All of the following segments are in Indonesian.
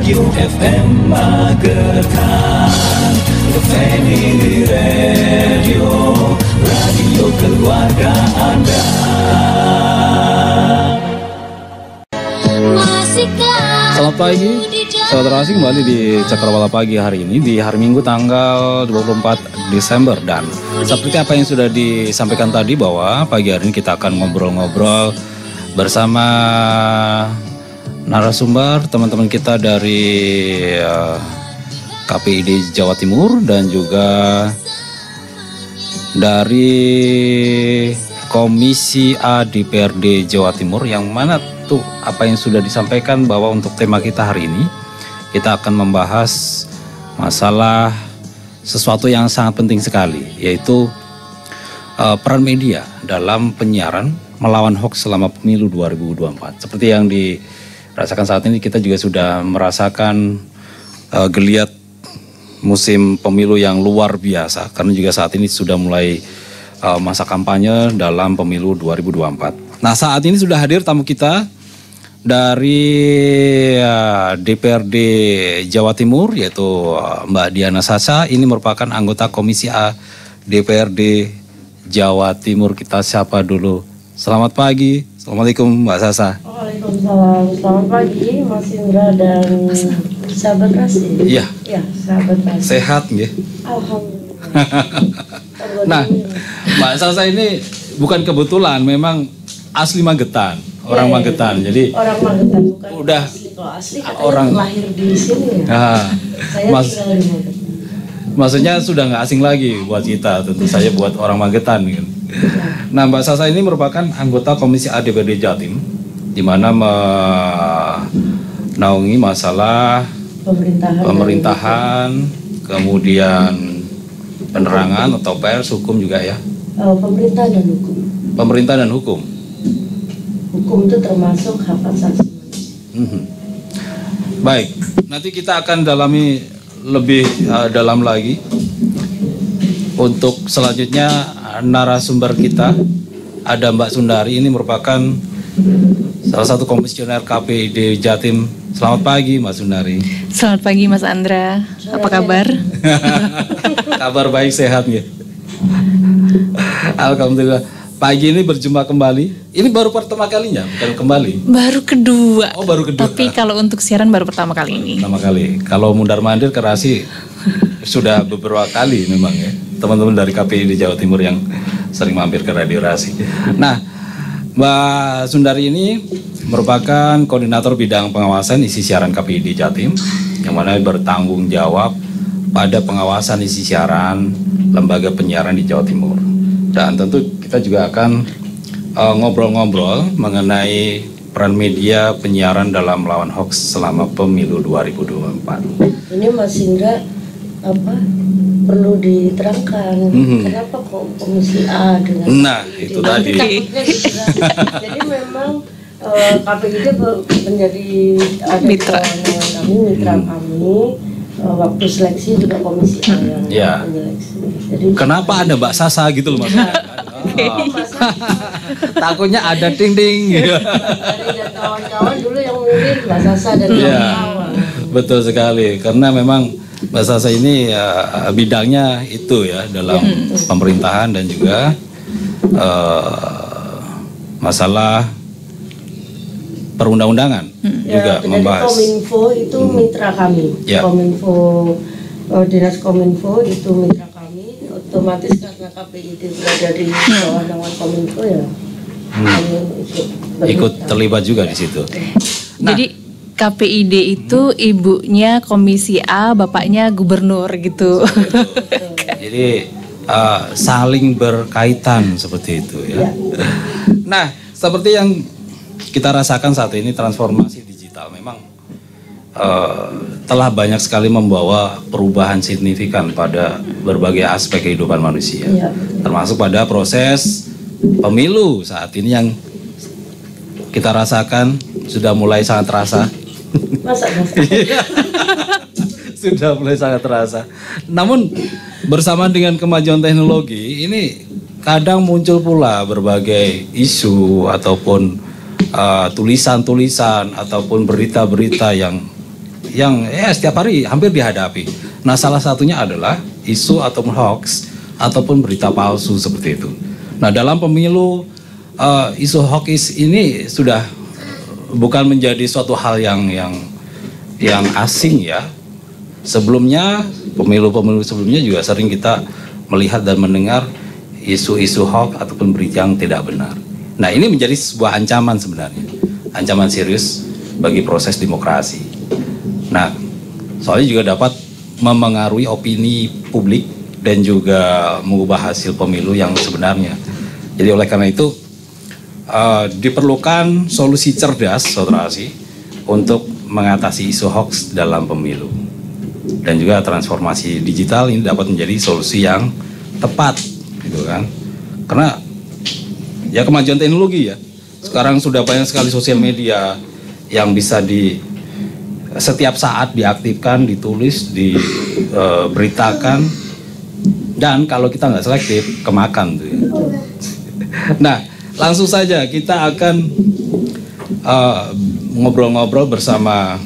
Radio FM Magetan, Family Radio, radio keluarga Anda. Selamat pagi, saudara asing, kembali di Cakrawala Pagi hari ini di hari Minggu tanggal 24 Desember. Dan seperti apa yang sudah disampaikan tadi, bahwa pagi hari ini kita akan ngobrol-ngobrol bersama narasumber teman-teman kita dari KPID Jawa Timur dan juga dari Komisi A DPRD Jawa Timur, yang mana tuh apa yang sudah disampaikan bahwa untuk tema kita hari ini kita akan membahas masalah sesuatu yang sangat penting sekali, yaitu peran media dalam penyiaran melawan hoax selama pemilu 2024. Seperti yang dirasakan saat ini, kita juga sudah merasakan geliat musim pemilu yang luar biasa, karena juga saat ini sudah mulai masa kampanye dalam pemilu 2024. Nah, saat ini sudah hadir tamu kita dari DPRD Jawa Timur, yaitu Mbak Diana Sasa. Ini merupakan anggota Komisi A DPRD Jawa Timur. Kita sapa dulu. Selamat pagi. Assalamualaikum Mbak Sasa. Waalaikumsalam. Selamat pagi Mas Indra dan sahabat Rasi. Iya. Ya, sahabat Rasi. Sehat nggih? Alhamdulillah. Nah, Mbak Sasa ini bukan kebetulan, memang asli Magetan, orang Magetan. Jadi orang Magetan, bukan udah asli. Kalau asli katanya orang lahir di sini ya. Nah, Saya tinggal di Magetan. Maksudnya sudah nggak asing lagi buat kita, tentu saja buat orang Magetan gitu. Nah, Mbak Sasa ini merupakan anggota Komisi A DPRD Jatim, di mana menaungi masalah pemerintahan, kemudian penerangan atau pers, hukum juga ya. Pemerintah dan hukum. Pemerintah dan hukum. Hukum itu termasuk hak asasi manusia. Baik, nanti kita akan dalami lebih dalam lagi. Untuk selanjutnya narasumber kita ada Mbak Sundari. Ini merupakan salah satu komisioner KPID Jatim. Selamat pagi Mbak Sundari. Selamat pagi Mas Andra. Apa kabar? Kabar baik, sehat ya. Alhamdulillah. Pagi ini berjumpa kembali. Ini baru pertama kalinya, bukan kembali? Baru kedua. Oh, baru kedua. Tapi kalau untuk siaran baru pertama kali ini. Pertama kali. Kalau mundar-mandir ke Rasi sudah beberapa kali memang ya. Teman-teman dari KPI di Jawa Timur yang sering mampir ke Radio Rasi. Nah, Mbak Sundari ini merupakan koordinator bidang pengawasan isi siaran KPI di Jatim, yang mana bertanggung jawab pada pengawasan isi siaran lembaga penyiaran di Jawa Timur. Dan tentu kita juga akan ngobrol-ngobrol mengenai peran media penyiaran dalam melawan hoax selama pemilu 2024. Ini Mas Indra perlu diterangkan kenapa kok Komisi A dengan itu tadi. Jadi memang KPID menjadi mitra kami, mitra kami. Waktu seleksi juga Komisi A yang menyeleksi. Jadi kenapa ada Mbak Sasa gitu loh maksudnya? Takutnya ada ting-ting gitu. Dari kawan-kawan dulu yang milih Mbak Sasa dan kawan-kawan. Betul sekali, karena memang Mbak Sasa ini bidangnya itu ya, dalam pemerintahan dan juga masalah perundang-undangan juga membahas. Kominfo itu mitra kami. Kominfo, Dinas Kominfo itu mitra kami. Otomatis karena KPID berada di bawah naungan Kominfo ya. Kami ikut terlibat juga di situ. Nah, jadi KPID itu ibunya Komisi A, bapaknya gubernur gitu. Jadi saling berkaitan seperti itu ya. Nah, seperti yang kita rasakan saat ini, transformasi digital memang telah banyak sekali membawa perubahan signifikan pada berbagai aspek kehidupan manusia, termasuk pada proses pemilu saat ini yang kita rasakan sudah mulai sangat terasa. Sudah mulai sangat terasa. Namun bersamaan dengan kemajuan teknologi ini kadang muncul pula berbagai isu ataupun tulisan-tulisan ataupun berita-berita yang setiap hari hampir dihadapi. Nah, salah satunya adalah isu ataupun hoax ataupun berita palsu seperti itu. Nah, dalam pemilu isu hoax ini sudah bukan menjadi suatu hal yang asing ya. Sebelumnya, pemilu-pemilu sebelumnya juga sering kita melihat dan mendengar isu-isu hoax ataupun berita yang tidak benar. Nah, ini menjadi sebuah ancaman sebenarnya, ancaman serius bagi proses demokrasi. Nah, soalnya juga dapat memengaruhi opini publik dan juga mengubah hasil pemilu yang sebenarnya. Jadi oleh karena itu diperlukan solusi cerdas, Saudara Asi, untuk mengatasi isu hoax dalam pemilu. Dan juga transformasi digital ini dapat menjadi solusi yang tepat, gitu kan? Karena ya kemajuan teknologi ya. Sekarang sudah banyak sekali sosial media yang bisa setiap saat diaktifkan, ditulis, diberitakan, dan kalau kita nggak selektif, kemakan tuh ya. Nah, langsung saja kita akan ngobrol-ngobrol bersama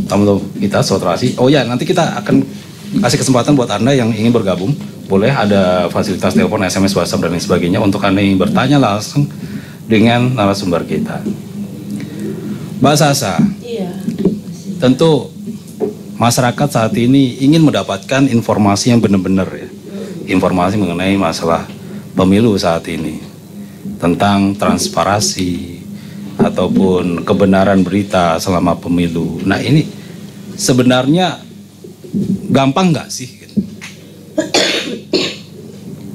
tamu kita, Saudara Asi. Oh ya, nanti kita akan kasih kesempatan buat Anda yang ingin bergabung. Boleh ada fasilitas telepon, SMS, WhatsApp, dan lain sebagainya untuk Anda yang bertanya langsung dengan narasumber kita. Mbak Sasa, Iya. tentu masyarakat saat ini ingin mendapatkan informasi yang benar-benar ya. Informasi mengenai masalah pemilu saat ini. Tentang transparansi ataupun kebenaran berita selama pemilu. Nah, ini sebenarnya gampang nggak sih?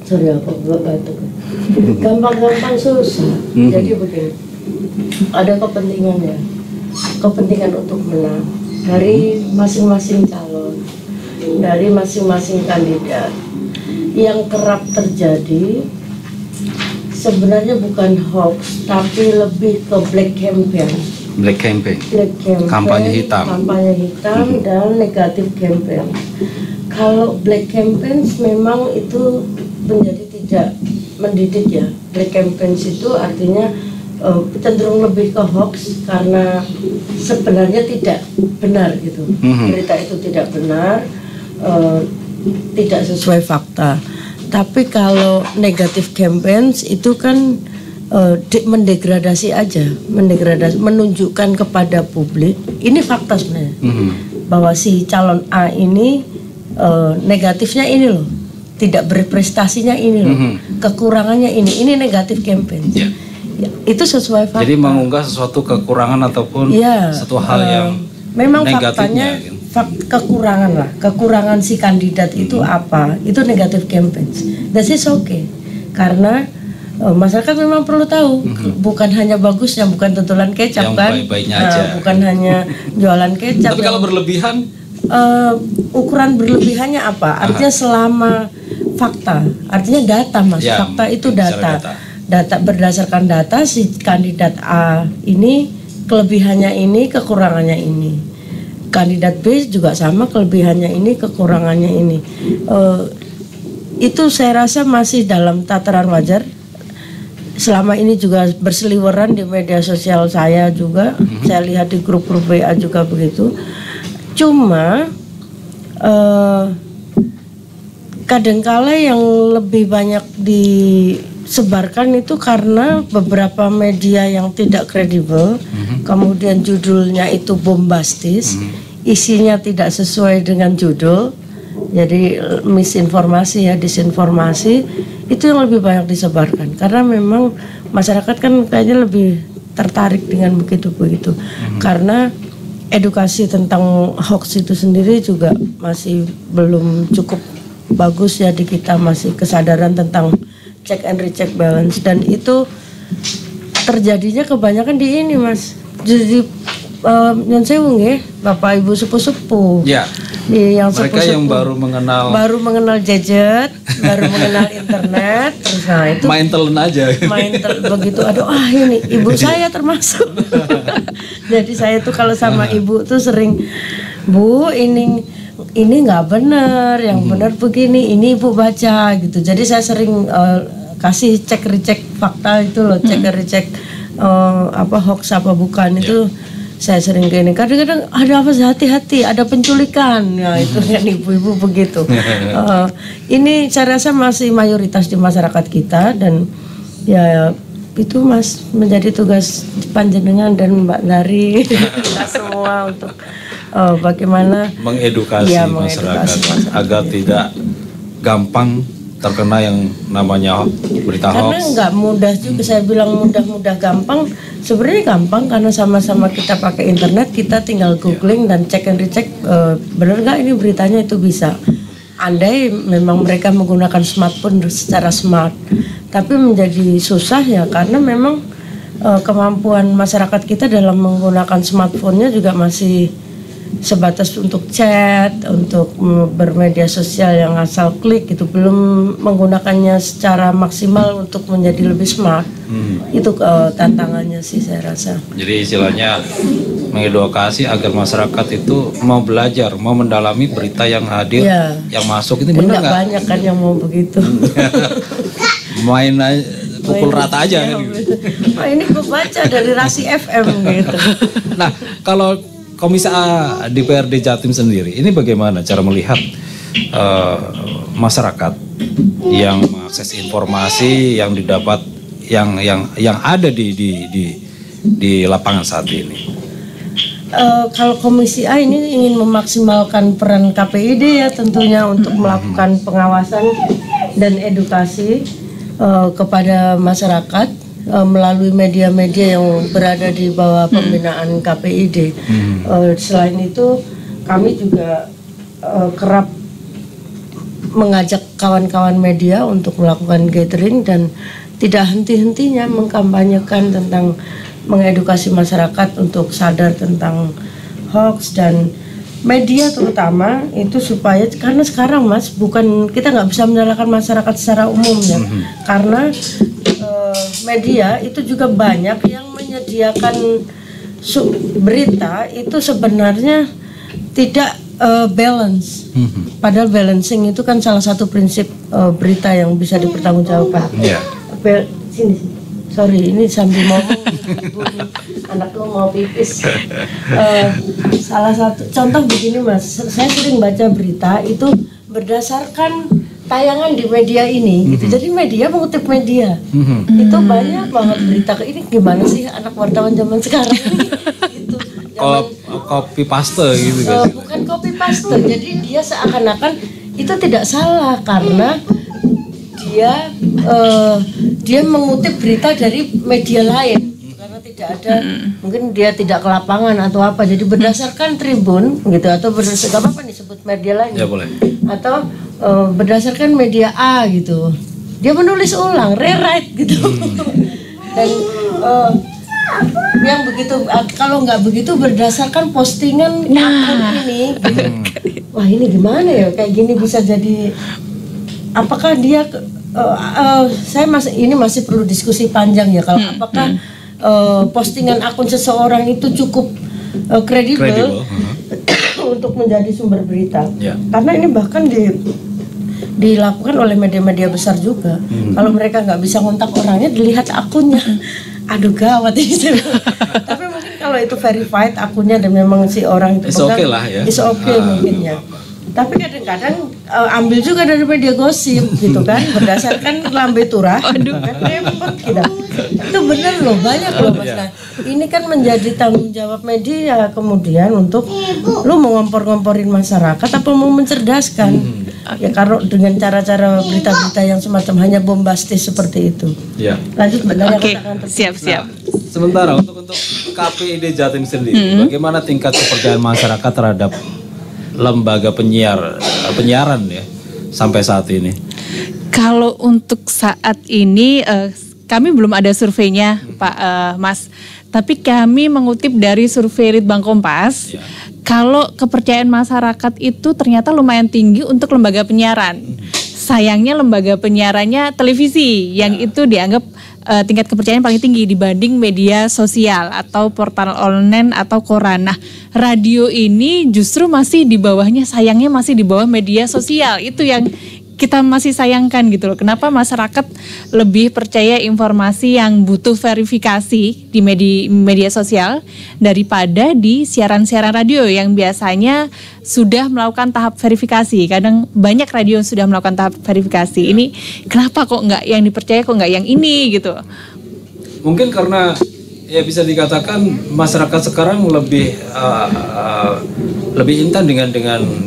Sorry, aku batuk. Gampang-gampang susah. Jadi begini, ada kepentingannya, kepentingan untuk menang dari masing-masing calon, dari masing-masing kandidat. Yang kerap terjadi sebenarnya bukan hoax, tapi lebih ke black campaign. Black campaign. Black campaign, Kampanye hitam. Kampanye hitam dan negatif campaign. Kalau black campaign memang itu menjadi tidak mendidik ya. Black campaign itu artinya cenderung lebih ke hoax karena sebenarnya tidak benar gitu. Berita itu tidak benar, tidak sesuai fakta. Tapi kalau negatif campaigns itu kan mendegradasi aja, menunjukkan kepada publik ini fakta sebenarnya, bahwa si calon A ini negatifnya ini loh, tidak berprestasinya ini loh, kekurangannya ini negatif campaign. Ya, itu sesuai fakta. Jadi mengunggah sesuatu kekurangan ataupun satu hal yang memang negatifnya, faktanya kekurangan lah, kekurangan si kandidat itu apa, itu negatif campaign. That is okay, karena masyarakat memang perlu tahu, bukan hanya bagusnya, bukan tentulan kecap yang kan, baik-baiknya aja. Bukan hanya jualan kecap. Tapi kalau berlebihan, ukuran berlebihannya apa? Artinya selama fakta, artinya data mas, ya, fakta itu data berdasarkan data si kandidat A ini kelebihannya ini, kekurangannya ini. Kandidat B juga sama, kelebihannya ini, kekurangannya ini. Itu saya rasa masih dalam tataran wajar. Selama ini juga berseliweran di media sosial saya juga, saya lihat di grup-grup WA juga begitu. Cuma kadangkala yang lebih banyak disebarkan itu karena beberapa media yang tidak kredibel, kemudian judulnya itu bombastis, isinya tidak sesuai dengan judul, jadi misinformasi ya, disinformasi, itu yang lebih banyak disebarkan. Karena memang masyarakat kan kayaknya lebih tertarik dengan begitu-begitu, karena edukasi tentang hoax itu sendiri juga masih belum cukup bagus ya di kita, masih kesadaran tentang check and recheck balance, dan itu terjadinya kebanyakan di ini mas, jadi Nyon Sewu nggih, Bapak Ibu sepuh-sepuh. Ya. Yang mereka sepuh-sepuh, yang baru mengenal gadget, baru mengenal internet, terus nah itu main telen aja. Begitu, aduh ini ibu saya termasuk. Jadi saya tuh kalau sama ibu tuh sering, Bu ini nggak benar, yang benar begini, ini ibu baca gitu. Jadi saya sering kasih cek recheck fakta itu loh, cek recheck hoax apa bukan itu saya sering gini. Kadang-kadang ada apa hati-hati, ada penculikan, ya itu kan ibu-ibu begitu. Ini saya rasa masih mayoritas di masyarakat kita dan ya itu Mas menjadi tugas panjenengan dan Mbak Nari kita semua untuk bagaimana mengedukasi masyarakat agar tidak gampang terkena yang namanya berita hoax. Karena nggak mudah juga, saya bilang mudah gampang. Sebenarnya gampang karena sama-sama kita pakai internet, kita tinggal googling dan cek and recheck benar nggak ini beritanya, itu bisa. Andai memang mereka menggunakan smartphone secara smart, tapi menjadi susah ya karena memang kemampuan masyarakat kita dalam menggunakan smartphone-nya juga masih sebatas untuk chat, untuk bermedia sosial yang asal klik gitu, belum menggunakannya secara maksimal untuk menjadi lebih smart. Itu tantangannya sih saya rasa. Jadi istilahnya mengedukasi agar masyarakat itu mau belajar, mau mendalami berita yang hadir, yang masuk ini benar nggak? Banyak kan yang mau begitu. Main aja, pukul rata aja. Ya, ini kebaca dari Rasi FM gitu. Nah, kalau Komisi A DPRD Jatim sendiri, ini bagaimana cara melihat masyarakat yang mengakses informasi yang didapat yang ada di lapangan saat ini? Kalau Komisi A ini ingin memaksimalkan peran KPID ya tentunya untuk melakukan pengawasan dan edukasi kepada masyarakat melalui media-media yang berada di bawah pembinaan KPID. Selain itu kami juga kerap mengajak kawan-kawan media untuk melakukan gathering dan tidak henti-hentinya mengkampanyekan tentang mengedukasi masyarakat untuk sadar tentang hoax dan media terutama itu supaya, karena sekarang Mas bukan kita nggak bisa menyalahkan masyarakat secara umum ya, karena media itu juga banyak yang menyediakan berita itu sebenarnya tidak balance. Padahal balancing itu kan salah satu prinsip berita yang bisa dipertanggungjawabkan. Sini. Sorry, ini sambil ngomong ibu anak lo mau pipis. Salah satu contoh begini Mas, saya sering baca berita itu berdasarkan tayangan di media ini, gitu. Jadi media mengutip media, itu banyak banget berita. Ini gimana sih anak wartawan zaman sekarang ini? Gitu. Copy paste gitu kan? Bukan copy paste, jadi dia seakan-akan itu tidak salah karena dia mengutip berita dari media lain karena tidak ada, mungkin dia tidak ke lapangan atau apa, jadi berdasarkan Tribun gitu atau berdasarkan apa nih sebut media lain ya boleh, atau berdasarkan media A gitu, dia menulis ulang rewrite gitu. Dan yang begitu, kalau nggak begitu berdasarkan postingan akun ini gitu. Wah ini gimana ya, kayak gini bisa jadi, apakah dia saya masih perlu diskusi panjang ya kalau apakah postingan akun seseorang itu cukup kredibel untuk menjadi sumber berita. Karena ini bahkan dilakukan oleh media-media besar juga. Kalau mereka nggak bisa ngontak orangnya, dilihat akunnya. Aduh gawat ini. Tapi mungkin kalau itu verified akunnya dan memang si orang itu okay lah ya. Is okay mungkin ya. Tapi kadang-kadang ambil juga dari media gosip gitu kan, berdasarkan lambe turah, kan repot kita. Itu bener loh, banyak loh Mas. Nah, ini kan menjadi tanggung jawab media kemudian untuk lu mau ngompor-ngomporin masyarakat apa mau mencerdaskan. Ya kalau dengan cara-cara berita-berita yang semacam hanya bombastis seperti itu. Ya. Lanjut Mbak. Oke, siap-siap. Sementara untuk KPID Jatim sendiri, bagaimana tingkat kepercayaan masyarakat terhadap lembaga penyiaran ya sampai saat ini? Kalau untuk saat ini kami belum ada surveinya Pak Mas, tapi kami mengutip dari survei Litbang Kompas. Kalau kepercayaan masyarakat itu ternyata lumayan tinggi untuk lembaga penyiaran. Sayangnya lembaga penyiarannya televisi yang itu dianggap tingkat kepercayaan paling tinggi dibanding media sosial atau portal online atau koran. Nah, radio ini justru masih di bawahnya, sayangnya masih di bawah media sosial. Itu yang kita masih sayangkan gitu loh. Kenapa masyarakat lebih percaya informasi yang butuh verifikasi di media sosial daripada di siaran-siaran radio yang biasanya sudah melakukan tahap verifikasi. Kadang banyak radio yang sudah melakukan tahap verifikasi. Ini kenapa kok nggak yang dipercaya, kok nggak yang ini gitu? Mungkin karena ya bisa dikatakan masyarakat sekarang lebih intan dengan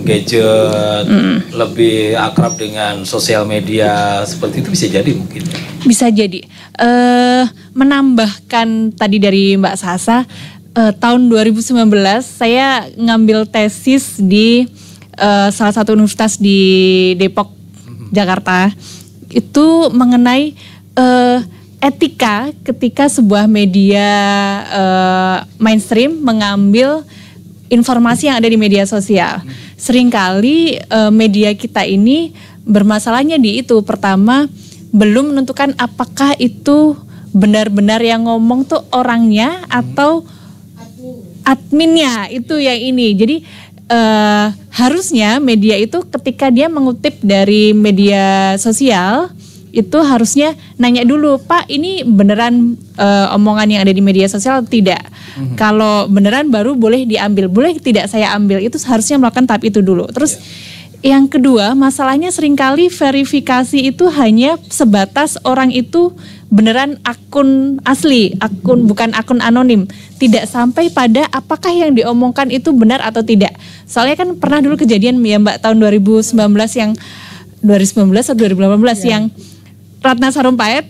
gadget, lebih akrab dengan sosial media, seperti itu bisa jadi mungkin. Bisa jadi. Menambahkan tadi dari Mbak Sasa, tahun 2019 saya ngambil tesis di salah satu universitas di Depok, Jakarta. Itu mengenai etika ketika sebuah media mainstream mengambil informasi yang ada di media sosial. Seringkali media kita ini bermasalahnya di itu. Pertama, belum menentukan apakah itu benar-benar yang ngomong tuh orangnya atau adminnya, itu yang ini. Jadi harusnya media itu ketika dia mengutip dari media sosial itu harusnya nanya dulu, Pak ini beneran omongan yang ada di media sosial tidak? Kalau beneran baru boleh diambil, boleh tidak saya ambil, itu harusnya melakukan tahap itu dulu. Terus yang kedua, masalahnya seringkali verifikasi itu hanya sebatas orang itu beneran akun asli, bukan akun anonim. Tidak sampai pada apakah yang diomongkan itu benar atau tidak. Soalnya kan pernah dulu kejadian ya Mbak tahun 2019 atau 2018 yang Ratna Sarumpait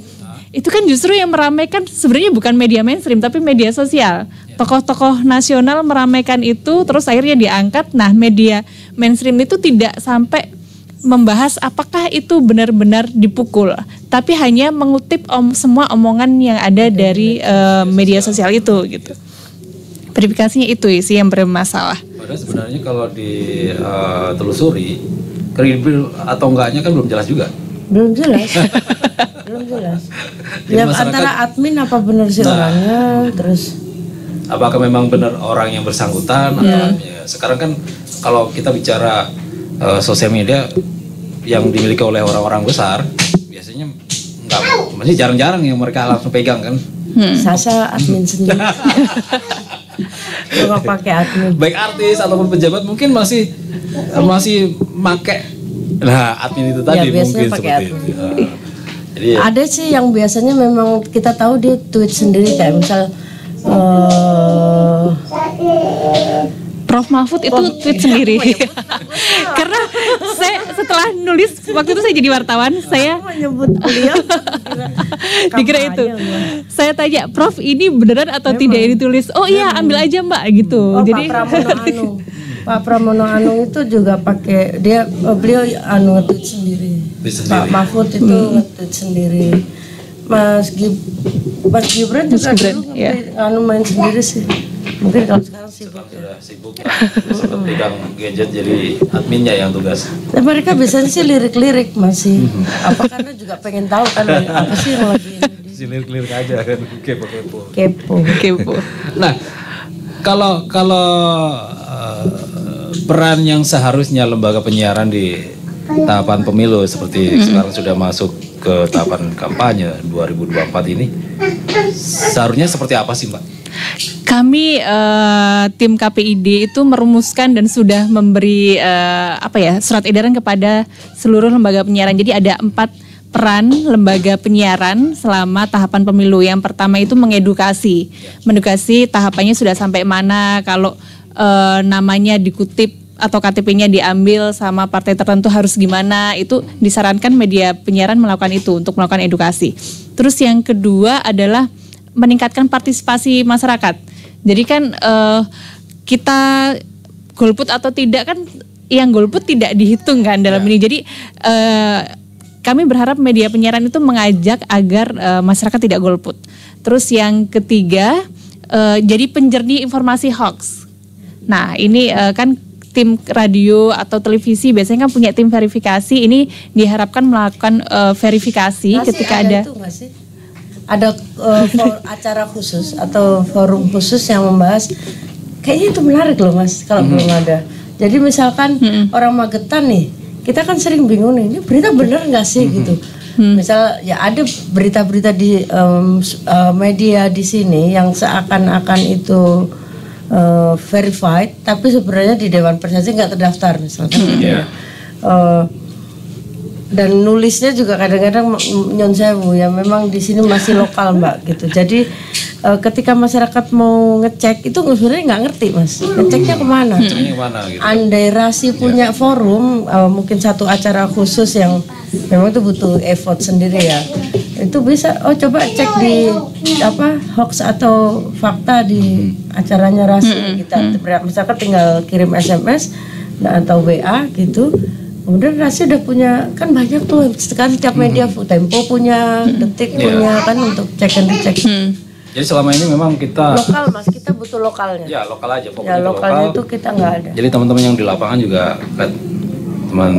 itu kan justru yang meramaikan sebenarnya bukan media mainstream tapi media sosial. Tokoh-tokoh nasional meramaikan itu terus akhirnya diangkat. Nah, media mainstream itu tidak sampai membahas apakah itu benar-benar dipukul, tapi hanya mengutip semua omongan yang ada dari media sosial itu gitu. Verifikasinya itu sih yang bermasalah. Padahal sebenarnya kalau ditelusuri kredibel atau enggaknya kan belum jelas juga. Belum jelas. Belum jelas. Ya antara admin apa benar sih orangnya, terus apakah memang benar orang yang bersangkutan atau ya, sekarang kan kalau kita bicara sosial media yang dimiliki oleh orang-orang besar biasanya masih jarang-jarang yang mereka langsung pegang kan. Sasa admin sendiri. Cuma pakai admin. Baik artis ataupun pejabat mungkin masih make admin itu tadi ya, mungkin seperti admin. itu. Jadi ada sih yang biasanya memang kita tahu dia tweet sendiri kayak misal Prof Mahfud itu tweet sendiri. Karena saya setelah nulis waktu itu saya jadi wartawan, saya menyebut beliau dikira itu. Saya tanya, Prof ini beneran atau tidak yang ditulis? Oh iya, ambil aja Mbak gitu. Jadi Pak Pramono Anung itu juga pakai beliau nge-tweet sendiri. Pak Mahfud itu nge-tweet sendiri. Mas Gibran juga dulu main sendiri sih. Mungkin kalau sekarang sibuk. Sudah sibuk ya. Sudah pegang gadget jadi adminnya yang tugas. Dan mereka biasanya sih lirik-lirik masih. Apa karena juga pengen tahu kan apa sih yang lagi ini. Si lirik-lirik aja kan Kepo. Nah, kalau peran yang seharusnya lembaga penyiaran di tahapan pemilu seperti sekarang sudah masuk ke tahapan kampanye 2024 ini seharusnya seperti apa sih Mbak? Kami tim KPID itu merumuskan dan sudah memberi surat edaran kepada seluruh lembaga penyiaran. Jadi ada 4 peran lembaga penyiaran selama tahapan pemilu. Yang pertama itu mengedukasi tahapannya sudah sampai mana, kalau namanya dikutip atau KTP-nya diambil sama partai tertentu harus gimana, itu disarankan media penyiaran melakukan itu untuk melakukan edukasi. Terus yang kedua adalah meningkatkan partisipasi masyarakat. Jadi kan kita golput atau tidak kan, yang golput tidak dihitung kan dalam ini. Jadi kami berharap media penyiaran itu mengajak agar masyarakat tidak golput. Terus yang ketiga jadi penjernih informasi hoax. Nah ini kan tim radio atau televisi biasanya kan punya tim verifikasi. Ini diharapkan melakukan verifikasi ketika ada. Ada acara khusus atau forum khusus yang membahas. Kayaknya itu menarik loh Mas kalau belum ada. Jadi misalkan orang Magetan nih kita kan sering bingung nih, ini berita bener nggak sih gitu. Misal ya ada berita-berita di media di sini yang seakan-akan itu verified, tapi sebenarnya di Dewan Pers aja nggak terdaftar misalkan. Dan nulisnya juga kadang-kadang nyon sewu ya, memang di sini masih lokal Mbak gitu. Jadi ketika masyarakat mau ngecek itu sebenarnya nggak ngerti Mas, ngeceknya kemana? Gitu. Andai Rasi punya forum, mungkin satu acara khusus yang memang itu butuh effort sendiri ya. Itu bisa, coba cek di hoax atau fakta di acaranya Rasi. Kita misalkan tinggal kirim SMS atau WA gitu. Kemudian Rasi udah punya, kan banyak tuh sekarang setiap media, Tempo punya, Detik punya kan untuk cek and recheck. Jadi selama ini memang kita lokal Mas, kita butuh lokalnya. Ya lokal aja, ya lokalnya itu kita nggak ada. Jadi teman-teman yang di lapangan juga kan, teman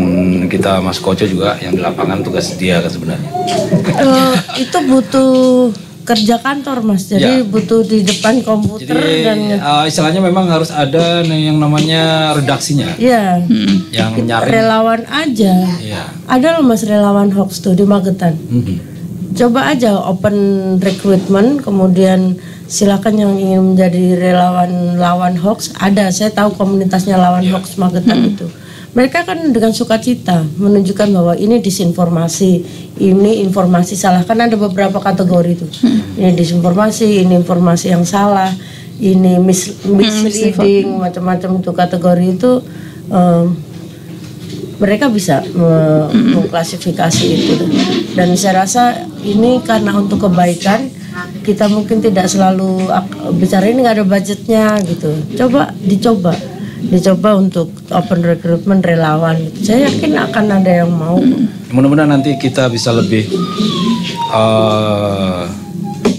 kita Mas Koco juga yang di lapangan tugas dia kan sebenarnya. Itu butuh kerja kantor Mas, jadi butuh di depan komputer. Jadi, dan istilahnya memang harus ada yang namanya redaksinya. Iya. Yang nyaring. Relawan aja. Iya. Ada loh Mas relawan hoax tuh di Magetan. Coba aja open recruitment, kemudian silakan yang ingin menjadi relawan lawan hoax. Ada, saya tahu komunitasnya lawan hoax Magetan itu. Mereka kan dengan sukacita menunjukkan bahwa ini disinformasi, ini informasi salah. Kan ada beberapa kategori itu. Ini disinformasi, ini informasi yang salah, ini misleading, macam-macam itu kategori itu. Mereka bisa mengklasifikasi itu. Dan saya rasa ini karena untuk kebaikan, kita mungkin tidak selalu bicara ini nggak ada budgetnya gitu. Dicoba untuk open recruitment relawan. Saya yakin akan ada yang mau. Mudah-mudahan nanti kita bisa lebih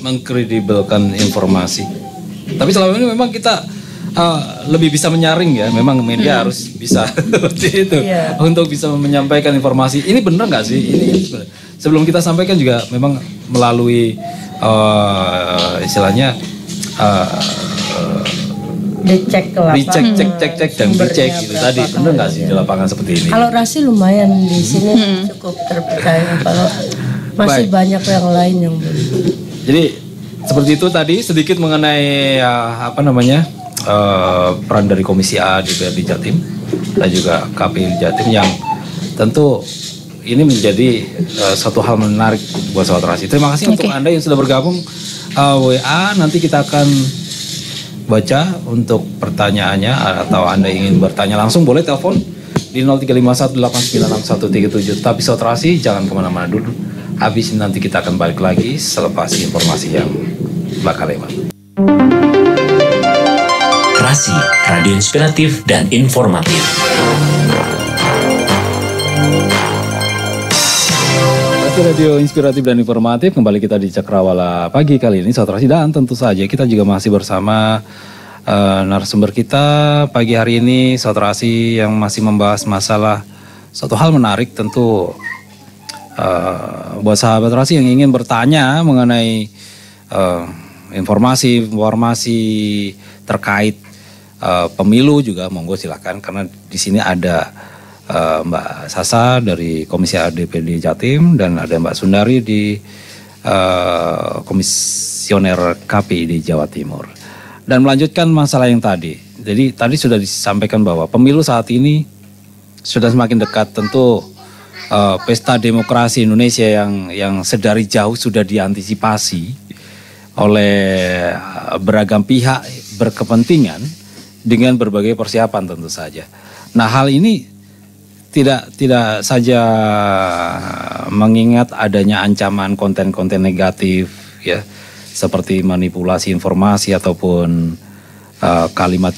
mengkredibelkan informasi. Tapi selama ini memang kita lebih bisa menyaring ya. Memang media harus bisa seperti itu untuk bisa menyampaikan informasi. Ini benar nggak sih? Ini sebelum kita sampaikan juga memang melalui istilahnya dicek ke lapangan, dicek dan dicek gitu tadi. Benar nggak sih di lapangan seperti ini? Kalau Rasi lumayan di sini cukup terpercaya. Kalau masih banyak yang lain yang belum. Jadi seperti itu tadi sedikit mengenai peran dari Komisi A DPRD Jatim dan juga KPI Jatim yang tentu ini menjadi satu hal menarik buat Sobat Rasi. Terima kasih untuk Anda yang sudah bergabung WA. Nanti kita akan baca untuk pertanyaannya, atau Anda ingin bertanya langsung boleh telepon di 0351896137. Tapi Sobat Rasi jangan kemana-mana dulu. Habis ini nanti kita akan balik lagi selepas informasi yang bakal lewat. Rasi, radio inspiratif dan informatif. Radio inspiratif dan informatif, kembali kita di Cakrawala pagi kali ini Sobat Rasi, dan tentu saja kita juga masih bersama narasumber kita pagi hari ini Sobat Rasi yang masih membahas masalah satu hal menarik. Tentu buat sahabat Rasi yang ingin bertanya mengenai informasi terkait pemilu juga monggo silakan, karena di sini ada Mbak Sasa dari Komisi A DPRD Jatim dan ada Mbak Sundari di Komisioner KPI di Jawa Timur. Dan melanjutkan masalah yang tadi. Jadi tadi sudah disampaikan bahwa pemilu saat ini sudah semakin dekat. Tentu pesta demokrasi Indonesia yang sedari jauh sudah diantisipasi oleh beragam pihak berkepentingan dengan berbagai persiapan tentu saja. Nah, hal ini tidak saja mengingat adanya ancaman konten-konten negatif ya, seperti manipulasi informasi ataupun kalimat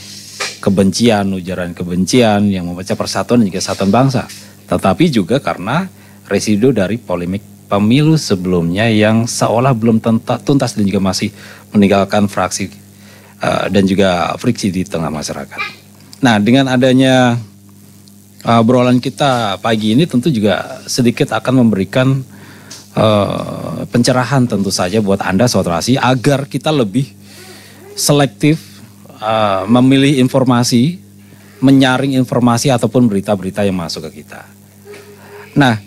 kebencian, ujaran kebencian yang memecah persatuan dan juga kesatuan bangsa, tetapi juga karena residu dari polemik pemilu sebelumnya yang seolah belum tuntas dan juga masih meninggalkan fraksi dan juga friksi di tengah masyarakat. Nah, dengan adanya obrolan kita pagi ini tentu juga sedikit akan memberikan pencerahan tentu saja buat Anda Sobat Rasi, agar kita lebih selektif memilih informasi, menyaring informasi ataupun berita-berita yang masuk ke kita. Nah,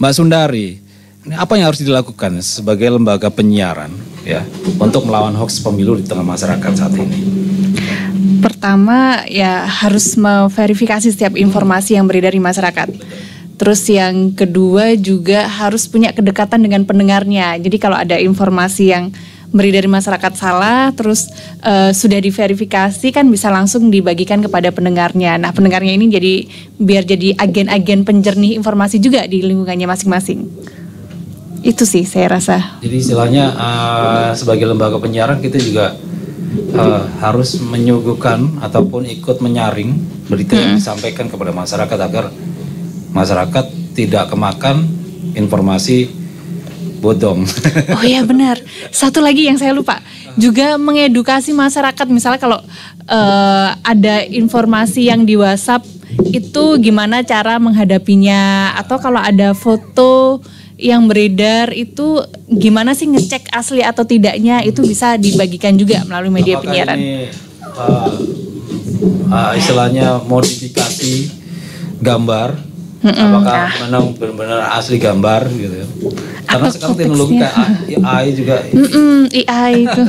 Mbak Sundari, ini apa yang harus dilakukan sebagai lembaga penyiaran ya untuk melawan hoax pemilu di tengah masyarakat saat ini? Pertama ya harus memverifikasi setiap informasi yang beredar di masyarakat. Terus yang kedua juga harus punya kedekatan dengan pendengarnya. Jadi kalau ada informasi yang beredar di masyarakat salah, terus sudah diverifikasi kan bisa langsung dibagikan kepada pendengarnya. Nah pendengarnya ini biar jadi agen-agen penjernih informasi juga di lingkungannya masing-masing. Itu sih saya rasa. Jadi istilahnya sebagai lembaga penyiaran kita juga harus menyuguhkan ataupun ikut menyaring berita yang disampaikan kepada masyarakat agar masyarakat tidak kemakan informasi bodong. Oh iya benar. Satu lagi yang saya lupa, juga mengedukasi masyarakat. Misalnya kalau ada informasi yang di WhatsApp itu gimana cara menghadapinya, atau kalau ada foto yang beredar itu gimana sih ngecek asli atau tidaknya, itu bisa dibagikan juga melalui media penyiaran. Ini istilahnya modifikasi gambar. Apakah memang benar-benar asli gambar gitu ya? Karena sekarang teknologi kayak AI juga. AI itu.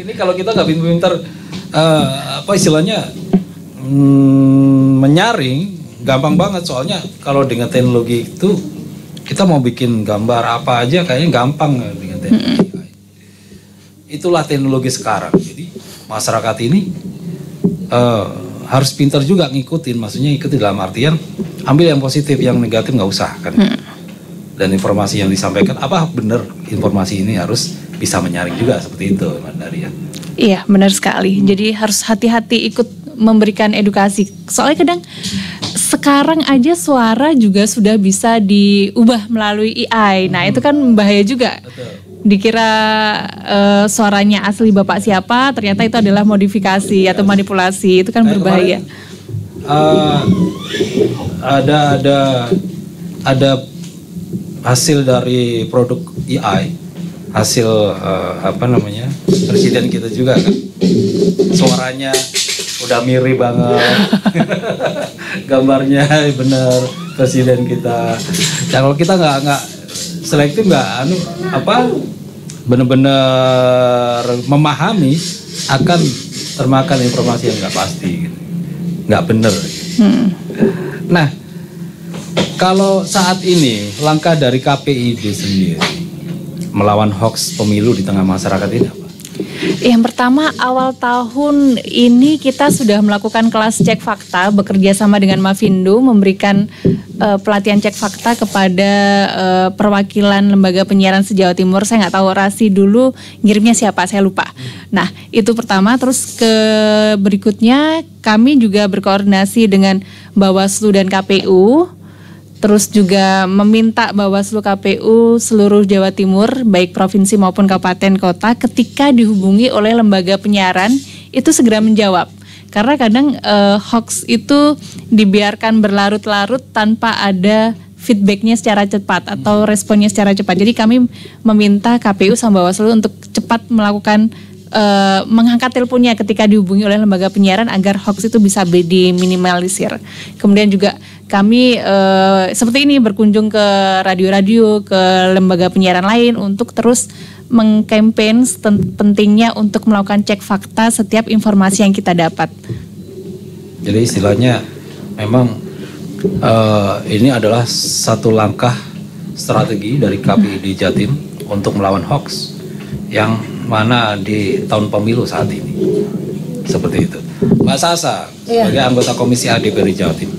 Ini kalau kita nggak pintar apa istilahnya menyaring, gampang banget soalnya kalau dengan teknologi itu kita mau bikin gambar apa aja kayaknya gampang dengan teknologi AI. Itulah teknologi sekarang. Jadi masyarakat ini harus pintar juga ngikutin, maksudnya ikuti dalam artian ambil yang positif, yang negatif nggak usah kan. Dan informasi yang disampaikan apa benar informasi ini harus bisa menyaring juga seperti itu, Mbak Daria. Iya benar sekali. Jadi harus hati-hati ikut memberikan edukasi. Soalnya kadang sekarang aja suara juga sudah bisa diubah melalui AI. Nah itu kan bahaya juga. Betul. Dikira suaranya asli bapak siapa, ternyata itu adalah modifikasi atau manipulasi. Itu kan berbahaya. Ada hasil dari produk AI, hasil presiden kita juga kan, suaranya udah mirip banget, gambarnya bener presiden kita. Ya, kalau kita nggak selektif, bener-bener memahami, akan termakan informasi yang nggak pasti, gitu. Nggak bener. Nah, kalau saat ini langkah dari KPID sendiri melawan hoax pemilu di tengah masyarakat ini apa? Yang pertama, awal tahun ini kita sudah melakukan kelas cek fakta bekerja sama dengan Mavindo, memberikan pelatihan cek fakta kepada perwakilan lembaga penyiaran se-Jawa Timur. Saya nggak tahu Rasi dulu ngirimnya siapa, saya lupa. Nah itu pertama. Terus ke berikutnya kami juga berkoordinasi dengan Bawaslu dan KPU. Terus juga meminta Bawaslu, KPU seluruh Jawa Timur, baik provinsi maupun kabupaten kota, ketika dihubungi oleh lembaga penyiaran itu segera menjawab. Karena kadang hoax itu dibiarkan berlarut-larut tanpa ada feedbacknya secara cepat atau responnya secara cepat. Jadi kami meminta KPU sama Bawaslu untuk cepat melakukan mengangkat teleponnya ketika dihubungi oleh lembaga penyiaran agar hoax itu bisa diminimalisir. Kemudian juga kami seperti ini berkunjung ke radio-radio, ke lembaga penyiaran lain untuk terus mengkampanye pentingnya untuk melakukan cek fakta setiap informasi yang kita dapat. Jadi istilahnya memang ini adalah satu langkah strategi dari KPID Jatim untuk melawan hoax yang mana di tahun pemilu saat ini. Seperti itu. Mbak Sasa, sebagai anggota Komisi A DPR Jawa Timur,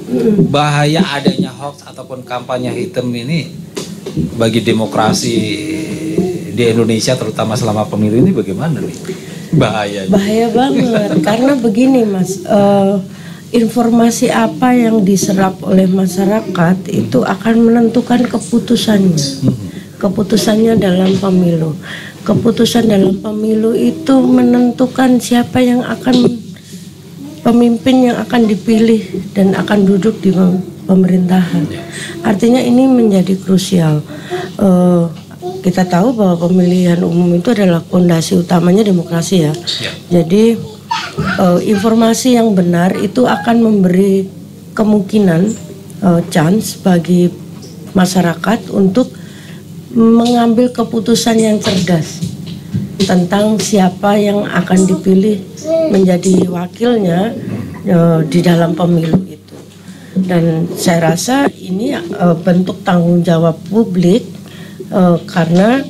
bahaya adanya hoax ataupun kampanye hitam ini bagi demokrasi di Indonesia, terutama selama pemilu ini bagaimana nih? Bahaya banget. Karena begini Mas, informasi apa yang diserap oleh masyarakat itu akan menentukan keputusannya dalam pemilu. Keputusan dalam pemilu itu menentukan siapa yang pemimpin yang akan dipilih dan akan duduk di pemerintahan. Artinya ini menjadi krusial. Kita tahu bahwa pemilihan umum itu adalah fondasi utamanya demokrasi ya. Jadi informasi yang benar itu akan memberi kemungkinan chance bagi masyarakat untuk mengambil keputusan yang cerdas tentang siapa yang akan dipilih menjadi wakilnya di dalam pemilu itu. Dan saya rasa ini bentuk tanggung jawab publik karena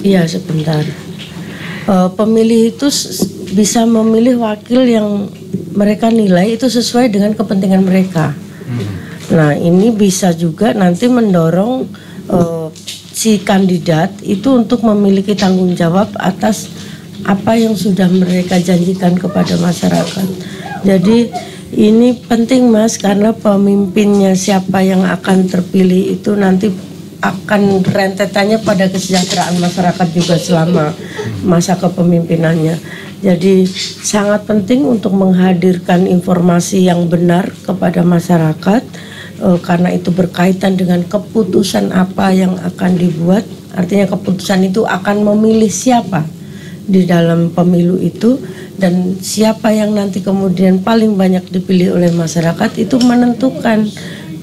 iya sebentar pemilih itu bisa memilih wakil yang mereka nilai itu sesuai dengan kepentingan mereka. Nah ini bisa juga nanti mendorong si kandidat itu untuk memiliki tanggung jawab atas apa yang sudah mereka janjikan kepada masyarakat. Jadi ini penting Mas, karena pemimpinnya siapa yang akan terpilih itu nanti akan rentetannya pada kesejahteraan masyarakat juga selama masa kepemimpinannya. Jadi sangat penting untuk menghadirkan informasi yang benar kepada masyarakat karena itu berkaitan dengan keputusan apa yang akan dibuat. Artinya keputusan itu akan memilih siapa di dalam pemilu itu, dan siapa yang nanti kemudian paling banyak dipilih oleh masyarakat itu menentukan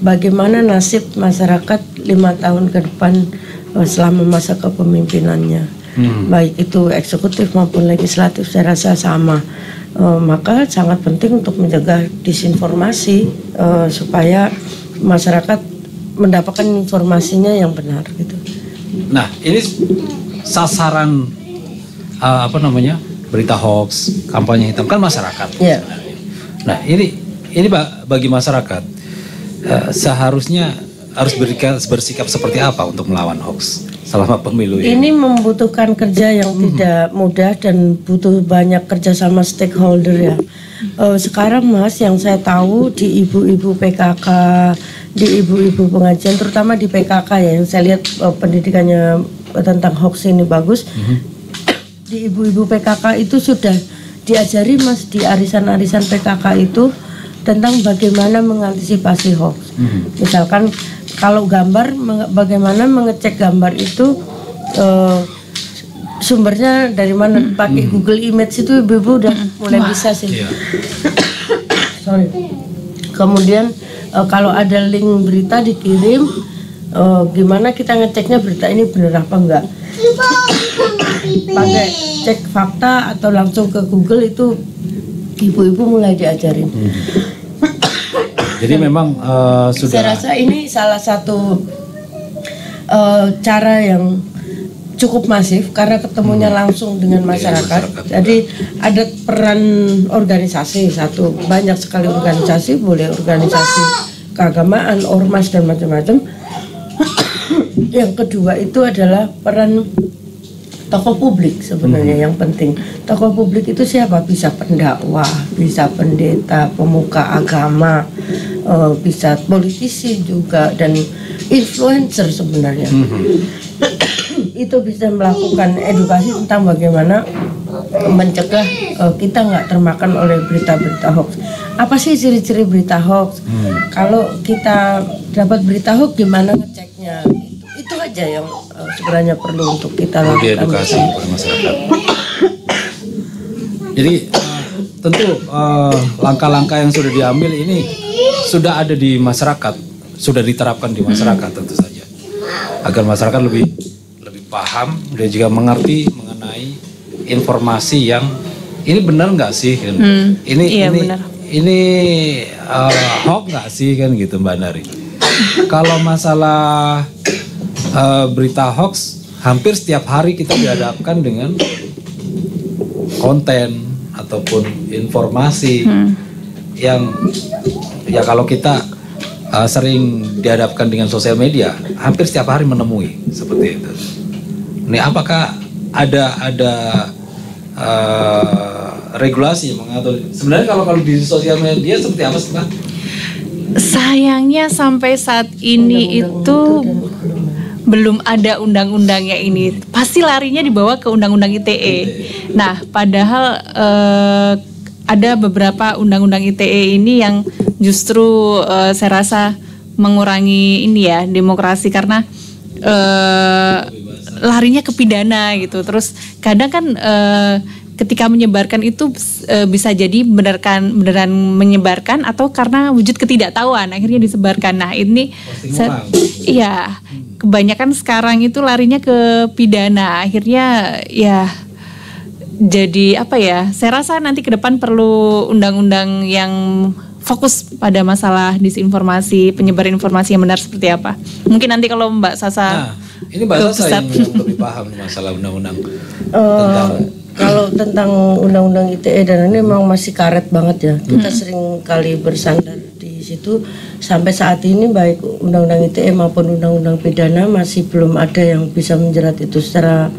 bagaimana nasib masyarakat 5 tahun ke depan selama masa kepemimpinannya. Baik itu eksekutif maupun legislatif saya rasa sama. Maka sangat penting untuk mencegah disinformasi supaya masyarakat mendapatkan informasinya yang benar gitu. Nah, ini sasaran berita hoax, kampanye hitam kan masyarakat. Yeah. Nah, ini bagi masyarakat seharusnya harus bersikap seperti apa untuk melawan hoax selama pemilu ini? Ini membutuhkan kerja yang tidak mudah dan butuh banyak kerjasama stakeholder ya. Sekarang Mas, yang saya tahu di ibu-ibu PKK, di ibu-ibu pengajian, terutama di PKK ya, yang saya lihat pendidikannya tentang hoax ini bagus. Di ibu-ibu PKK itu sudah diajari Mas di arisan-arisan PKK itu tentang bagaimana mengantisipasi hoax. Misalkan kalau gambar, bagaimana mengecek gambar itu sumbernya dari mana, pakai Google Image itu ibu-ibu udah mulai bisa sih. Sorry. Kemudian kalau ada link berita dikirim, gimana kita ngeceknya berita ini benar apa enggak? Pakai cek fakta atau langsung ke Google itu ibu-ibu mulai diajarin. Jadi memang sudah. Saya rasa ini salah satu cara yang cukup masif karena ketemunya langsung dengan masyarakat. Jadi ada peran organisasi satu, banyak sekali organisasi, boleh organisasi keagamaan, ormas dan macam-macam. Yang kedua itu adalah peran tokoh publik sebenarnya yang penting. Tokoh publik itu siapa? Bisa pendakwah, bisa pendeta, pemuka agama, bisa politisi juga, dan influencer sebenarnya. Itu bisa melakukan edukasi tentang bagaimana mencegah kita nggak termakan oleh berita-berita hoax. Apa sih ciri-ciri berita hoax? Kalau kita dapat berita hoax, gimana ngeceknya? Itu aja yang sebenarnya perlu untuk kita lakukan. Edukasi kepada masyarakat. Jadi tentu langkah-langkah yang sudah diambil ini sudah ada di masyarakat, sudah diterapkan di masyarakat tentu saja, agar masyarakat lebih paham dan juga mengerti mengenai informasi yang ini benar nggak sih kan? Ini hoax nggak sih kan gitu Mbak Nari? Kalau masalah berita hoax, hampir setiap hari kita dihadapkan dengan konten ataupun informasi yang ya kalau kita sering dihadapkan dengan sosial media, hampir setiap hari menemui seperti itu. Ini apakah ada regulasi yang mengatur? Sebenarnya kalau di sosial media seperti apa sih Pak? Sayangnya sampai saat ini itu belum ada undang-undangnya ini. Pasti larinya dibawa ke undang-undang ITE. Nah, padahal ada beberapa undang-undang ITE ini yang justru saya rasa mengurangi ini ya demokrasi, karena larinya ke pidana gitu. Terus kadang kan ketika menyebarkan itu bisa jadi beneran menyebarkan atau karena wujud ketidaktahuan akhirnya disebarkan. Nah ini iya kebanyakan sekarang itu larinya ke pidana, akhirnya ya jadi apa ya, saya rasa nanti ke depan perlu undang-undang yang fokus pada masalah disinformasi, penyebaran informasi yang benar seperti apa. Mungkin nanti kalau Mbak Sasa ini Mbak Sasa yang lebih paham masalah undang-undang kalau tentang undang-undang ITE dan ini memang masih karet banget ya. Kita sering kali bersandar di situ sampai saat ini, baik undang-undang ITE maupun undang-undang pidana masih belum ada yang bisa menjerat itu secara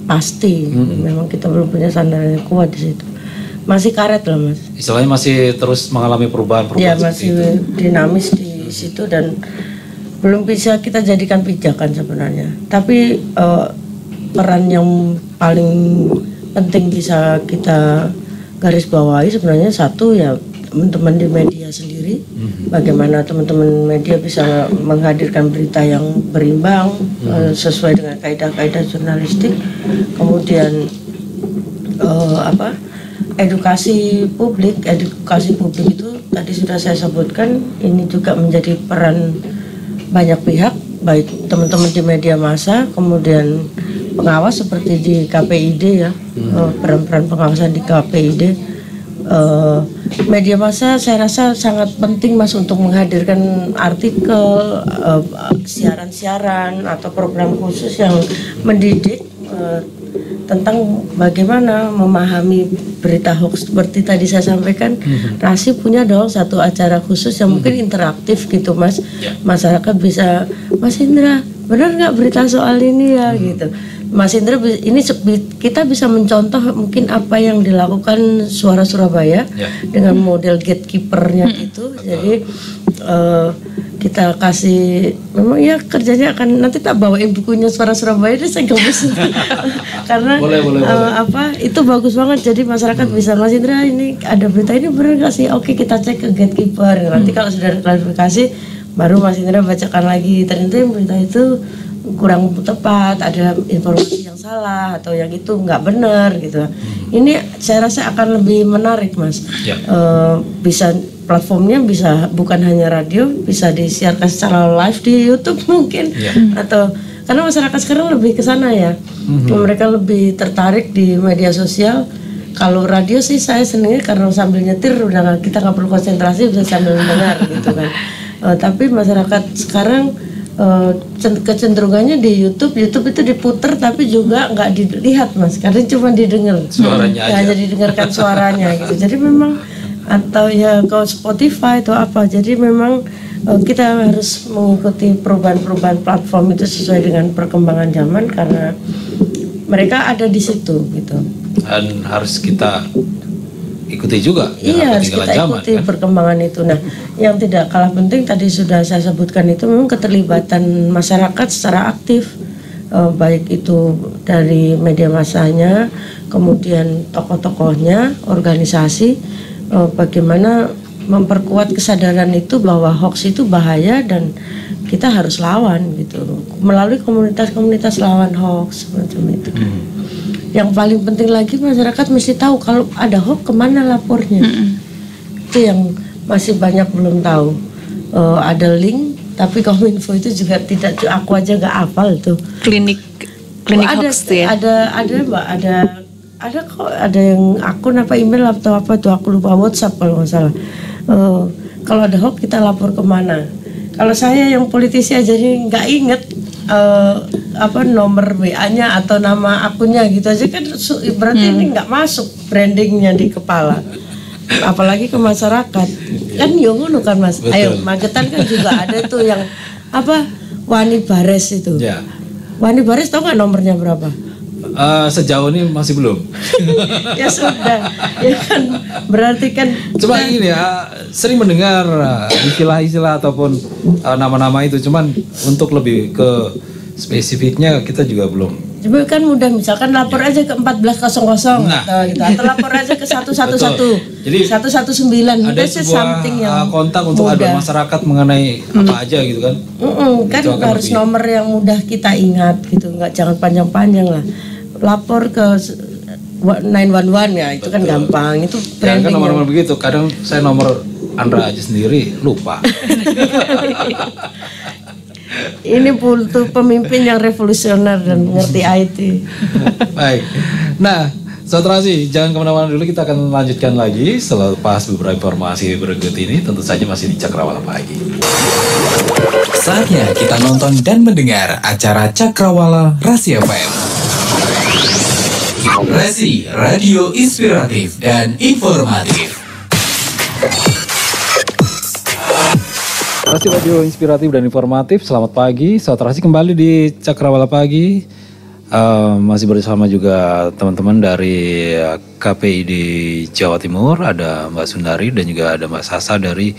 pasti. Memang kita belum punya sandaran yang kuat di situ. Masih karet lah Mas. Istilahnya masih terus mengalami perubahan-perubahan. Ya masih dinamis di situ dan belum bisa kita jadikan pijakan sebenarnya. Tapi peran yang paling penting bisa kita garis bawahi sebenarnya satu ya teman-teman di media sendiri. Bagaimana teman-teman media bisa menghadirkan berita yang berimbang sesuai dengan kaidah-kaidah jurnalistik. Kemudian edukasi publik itu tadi sudah saya sebutkan, ini juga menjadi peran banyak pihak, baik teman-teman di media massa, kemudian pengawas seperti di KPID ya, peran-peran pengawasan di KPID. Media massa saya rasa sangat penting Mas untuk menghadirkan artikel, siaran-siaran atau program khusus yang mendidik tentang bagaimana memahami berita hoax. Seperti tadi saya sampaikan, Rasi punya dong satu acara khusus yang mungkin interaktif gitu Mas. Masyarakat bisa, Mas Indra benar nggak berita soal ini ya gitu. Mas Indra, ini kita bisa mencontoh mungkin apa yang dilakukan Suara Surabaya dengan model gatekeepernya itu. Jadi kita kasih, memang ya kerjanya akan nanti tak bawain bukunya Suara Surabaya deh, saya gabus karena boleh. Itu bagus banget. Jadi masyarakat bisa, Mas Indra ini ada berita ini benar nggak sih? Oke, kita cek ke gatekeeper. Nanti kalau sudah ada klarifikasi baru Mas Indra bacakan lagi, ternyata yang berita itu kurang tepat, ada informasi yang salah atau yang itu nggak benar gitu. Ini saya rasa akan lebih menarik Mas. Bisa platformnya bisa bukan hanya radio, bisa disiarkan secara live di YouTube mungkin, atau karena masyarakat sekarang lebih ke sana ya. Mereka lebih tertarik di media sosial. Kalau radio sih saya senangnya karena sambil nyetir udah kita nggak perlu konsentrasi, bisa sambil mendengar gitu kan. Tapi masyarakat sekarang kecenderungannya di YouTube itu diputer tapi juga nggak dilihat Mas, karena cuma didengar suaranya aja. Hanya didengarkan suaranya gitu. Jadi memang, atau ya kalau Spotify atau apa, jadi memang kita harus mengikuti perubahan-perubahan platform itu sesuai dengan perkembangan zaman, karena mereka ada di situ gitu. Dan harus kita ikuti juga. Iya, harus kita ikuti perkembangan itu. Nah, yang tidak kalah penting tadi sudah saya sebutkan itu memang keterlibatan masyarakat secara aktif, baik itu dari media massanya, kemudian tokoh-tokohnya, organisasi, bagaimana memperkuat kesadaran itu bahwa hoax itu bahaya dan kita harus lawan gitu melalui komunitas-komunitas lawan hoax semacam itu. Yang paling penting lagi masyarakat mesti tahu kalau ada hoax kemana lapornya. Itu yang masih banyak belum tahu. Ada link, tapi Kominfo itu juga tidak, aku aja nggak hafal tuh. Klinik hoax ya. Ada Mbak, ada kok, ada yang akun apa email atau apa tuh, aku lupa, WhatsApp kalau nggak salah. Kalau ada hoax kita lapor kemana? Kalau saya yang politisi aja nih nggak inget nomor WA-nya atau nama akunnya gitu aja kan, berarti ini nggak masuk brandingnya di kepala, apalagi ke masyarakat kan ngono kan Mas. Betul. Ayo Magetan kan juga ada tuh yang Wani Bares itu. Wani Bares tahu nggak nomornya berapa? Sejauh ini masih belum. Ya sudah, ya kan berarti kan. Cuma ini ya, sering mendengar istilah-istilah ataupun nama-nama itu, cuman untuk lebih ke spesifiknya kita juga belum. Coba kan mudah, misalkan lapor aja ke 1400 gitu, atau lapor aja ke 111. Jadi 119 ada sebuah kontak untuk aduan masyarakat mengenai apa aja gitu kan. Kan harus lebih nomor yang mudah kita ingat gitu, jangan panjang-panjang lah. Lapor ke 911 ya, itu kan gampang, itu Jangan branding. nomor-nomor begitu. Kadang saya nomor Andra aja sendiri lupa. Ini butuh pemimpin yang revolusioner dan ngerti IT. Baik. Nah, Saudara Rasi, jangan kemana-mana dulu, kita akan lanjutkan lagi setelah pas beberapa informasi berikut ini, tentu saja masih di Cakrawala Pagi. Saatnya kita nonton dan mendengar acara Cakrawala Rasi FM. Rasi, radio inspiratif dan informatif. Rasi Radio Inspiratif dan Informatif, selamat pagi. Saudara Rasi kembali di Cakrawala Pagi. Masih bersama juga teman-teman dari KPID Jawa Timur, ada Mbak Sundari dan juga ada Mbak Sasa dari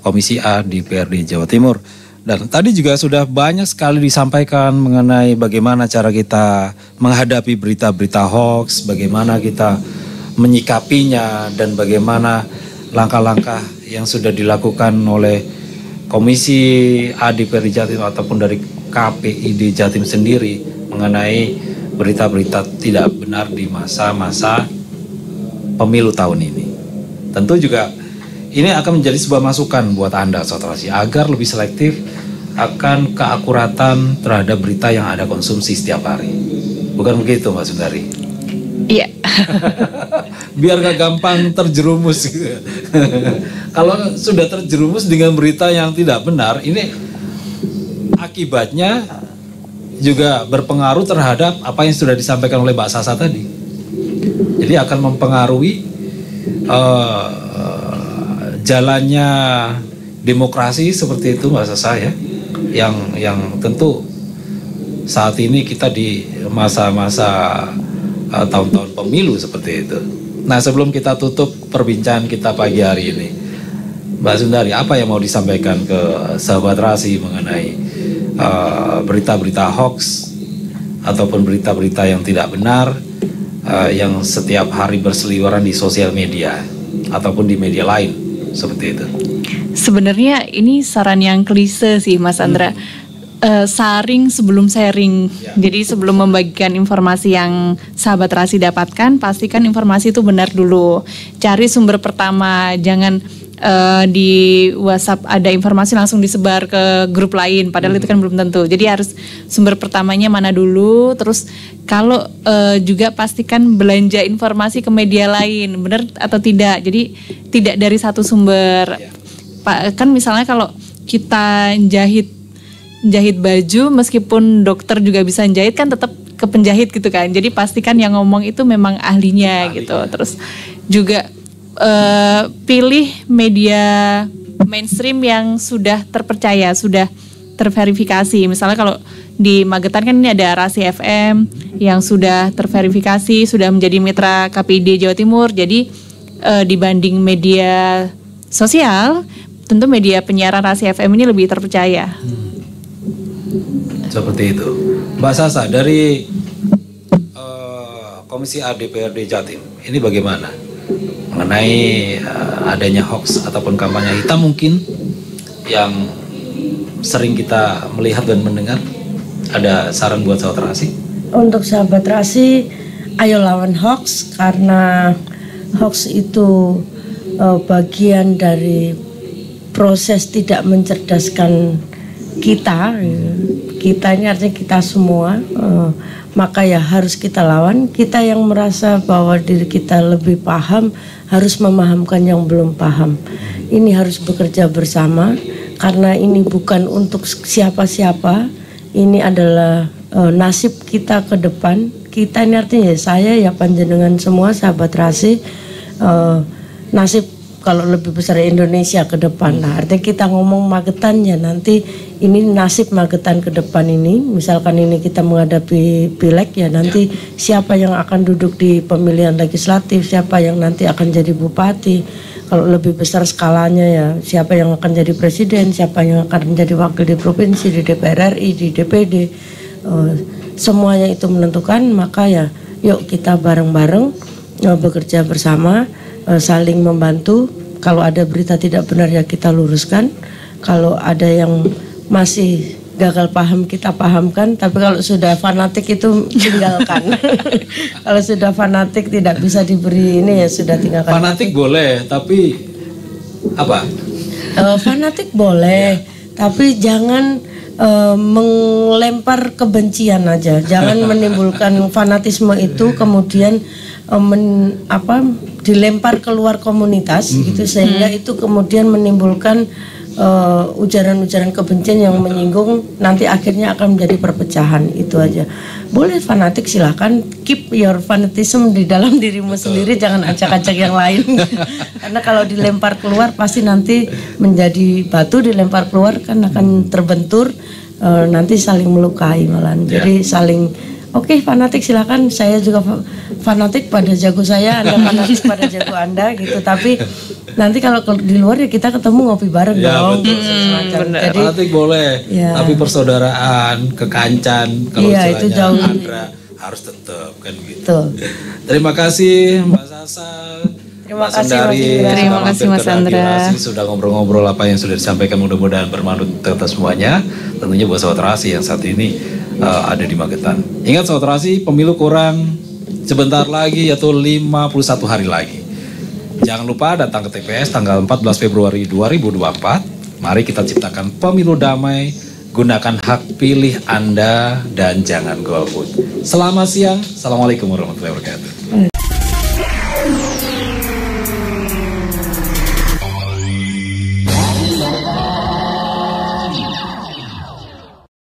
Komisi A di PRD Jawa Timur. Dan tadi juga sudah banyak sekali disampaikan mengenai bagaimana cara kita menghadapi berita-berita hoax, bagaimana kita menyikapinya, dan bagaimana langkah-langkah yang sudah dilakukan oleh Komisi A di PRD Jatim ataupun dari KPID Jatim sendiri mengenai berita-berita tidak benar di masa-masa pemilu tahun ini. Tentu juga ini akan menjadi sebuah masukan buat Anda, Saudara Rasi, agar lebih selektif akan keakuratan terhadap berita yang Anda konsumsi setiap hari. Bukan begitu, Mbak Sundari? Iya. Biar gak gampang terjerumus gitu. Kalau sudah terjerumus dengan berita yang tidak benar, ini akibatnya juga berpengaruh terhadap apa yang sudah disampaikan oleh Mbak Sasa tadi. Jadi akan mempengaruhi jalannya demokrasi seperti itu, Mbak Sasa ya. Yang tentu saat ini kita di masa-masa tahun-tahun pemilu seperti itu. Nah, sebelum kita tutup perbincangan kita pagi hari ini, Mbak Sundari, apa yang mau disampaikan ke sahabat Rasi mengenai berita-berita hoax ataupun berita-berita yang tidak benar yang setiap hari berseliweran di sosial media ataupun di media lain seperti itu? Sebenarnya ini saran yang klise sih, Mas Andra. Saring sebelum sharing. Jadi sebelum membagikan informasi yang sahabat Rasi dapatkan, pastikan informasi itu benar dulu. Cari sumber pertama, jangan di WhatsApp ada informasi langsung disebar ke grup lain, padahal itu kan belum tentu. Jadi harus sumber pertamanya mana dulu, terus kalau juga pastikan belanja informasi ke media lain, benar atau tidak. Jadi tidak dari satu sumber. Kan misalnya kalau kita jahit baju, meskipun dokter juga bisa jahit kan tetap ke penjahit gitu kan. Jadi pastikan yang ngomong itu memang ahlinya gitu. Terus juga pilih media mainstream yang sudah terpercaya, sudah terverifikasi. Misalnya kalau di Magetan kan ini ada Rasi FM yang sudah terverifikasi, sudah menjadi mitra KPID Jawa Timur. Jadi dibanding media sosial, tentu media penyiaran Rasi FM ini lebih terpercaya. Seperti itu. Mbak Sasa dari Komisi A DPRD Jatim, ini bagaimana mengenai adanya hoax ataupun kampanye hitam mungkin yang sering kita melihat dan mendengar? Ada saran buat sahabat Rasi? Untuk sahabat Rasi, ayo lawan hoax, karena hoax itu bagian dari proses tidak mencerdaskan kita. Kita ini artinya kita semua, maka ya harus kita lawan. Kita yang merasa bahwa diri kita lebih paham harus memahamkan yang belum paham. Ini harus bekerja bersama, karena ini bukan untuk siapa-siapa. Ini adalah nasib kita ke depan. Kita ini artinya saya ya panjenengan semua sahabat Rasi, nasib kalau lebih besar Indonesia ke depan. Nah, artinya kita ngomong Magetan ya, nanti ini nasib Magetan ke depan ini. Misalkan ini kita menghadapi pileg ya, nanti siapa yang akan duduk di pemilihan legislatif, siapa yang nanti akan jadi bupati. Kalau lebih besar skalanya ya, siapa yang akan jadi presiden, siapa yang akan menjadi wakil di provinsi, di DPR RI, di DPD. Semuanya itu menentukan, maka ya yuk kita bareng-bareng bekerja bersama, saling membantu. Kalau ada berita tidak benar ya kita luruskan. Kalau ada yang masih gagal paham kita pahamkan, tapi kalau sudah fanatik itu tinggalkan. Kalau sudah fanatik tidak bisa diberi ini ya sudah tinggalkan. Fanatik boleh, tapi apa? Fanatik boleh, tapi jangan melempar kebencian aja. Jangan menimbulkan fanatisme itu kemudian dilempar keluar komunitas gitu, sehingga itu kemudian menimbulkan ujaran-ujaran kebencian yang menyinggung, nanti akhirnya akan menjadi perpecahan. Itu aja. Boleh fanatik, silahkan keep your fanatism di dalam dirimu sendiri, jangan acak-acak yang lain. Karena kalau dilempar keluar pasti nanti menjadi batu, dilempar keluar kan akan terbentur, nanti saling melukai malahan. Jadi saling oke, fanatik silakan, saya juga fanatik pada jago saya, Anda fanatik pada jago Anda gitu. Tapi nanti kalau di luar ya kita ketemu ngopi bareng dong. Jadi fanatik boleh, tapi persaudaraan, kekancan, kalau itu jauh Andra harus tetap kan gitu. Terima kasih Mbak Sasa. Terima kasih Terima kasih Mas Andra. Sudah ngobrol-ngobrol apa yang sudah disampaikan, mudah-mudahan bermanfaat untuk semuanya. Tentunya buat Sobat Terasi yang saat ini ada di Magetan. Ingat Sobat Terasi, pemilu kurang sebentar lagi, yaitu 51 hari lagi. Jangan lupa datang ke TPS tanggal 14 Februari 2024. Mari kita ciptakan pemilu damai, gunakan hak pilih Anda dan jangan golput. Selamat siang, Assalamualaikum warahmatullahi wabarakatuh.